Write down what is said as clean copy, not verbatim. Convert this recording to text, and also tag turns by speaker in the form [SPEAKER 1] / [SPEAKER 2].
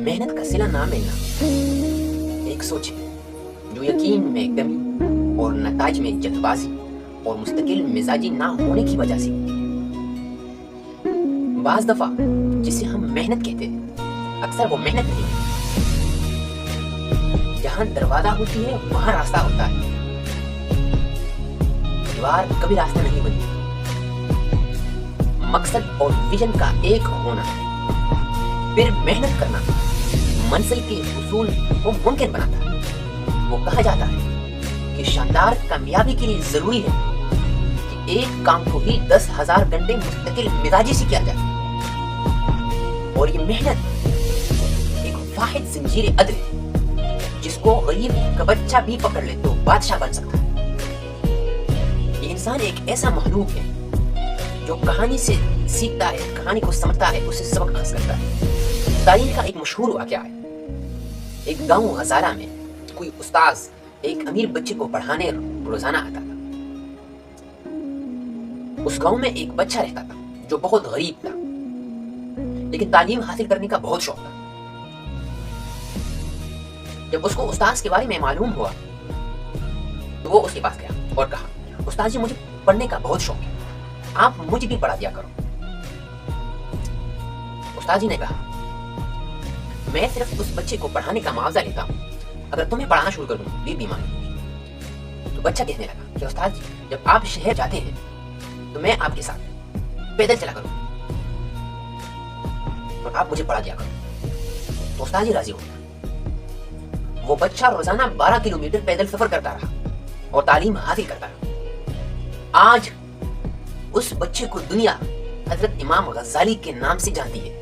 [SPEAKER 1] मेहनत का सिला ना मिलना एक सोच है जो यकीन में कमी और नताज में जल्दबाजी और मुस्तकिल मिजाजी ना होने की वजह से बाज दफा जिसे हम मेहनत कहते हैं अक्सर वो मेहनत नहीं है। जहां दरवाजा होती है वहां रास्ता होता है। दीवार कभी रास्ता नहीं बनती। मकसद और विजन का एक होना फिर मेहनत करना मंजिल के उसूल को मुमकिन बनाता है। वो कहा जाता है कि शानदार कामयाबी के लिए जरूरी है कि एक काम को भी 10,000 घंटे मुस्तकिल मिजाजी से किया जाए। और ये मेहनत एक वाहिद जंजीर अदल है जिसको गरीब का बच्चा भी पकड़ ले तो बादशाह बन सकता है। ये इंसान एक ऐसा मखलूक है जो कहानी से सीखता है, कहानी को समझता है, उससे सबक हासिल करता है। तारीख का एक मशहूर वाकया है। एक गांव हजारा में कोई उस्ताद एक अमीर बच्चे को पढ़ाने रोजाना आता था। उस गांव में एक बच्चा रहता था जो बहुत गरीब था लेकिन तालीम हासिल करने का बहुत शौक था। जब उसको उस्ताद के बारे में मालूम हुआ तो वो उसके पास गया और कहा, उस्ताद जी मुझे पढ़ने का बहुत शौक है, आप मुझे भी पढ़ा दिया करो। उस्ताद जी ने कहा, मैं सिर्फ उस बच्चे को पढ़ाने का मुआवजा लेता हूँ, अगर तुम्हें पढ़ाना शुरू कर दूं भी बीमारी। तो बच्चा कहने लगा कि उस्ताद जी जब आप शहर जाते हैं तो मैं आपके साथ पैदल चला करूँ और आप मुझे पढ़ा दिया करो। तो उस्ताद जी राजी हो गया। वो बच्चा रोजाना 12 किलोमीटर पैदल सफर करता रहा और तालीम हासिल करता रहा। आज उस बच्चे को दुनिया हजरत इमाम गजाली के नाम से जानती है।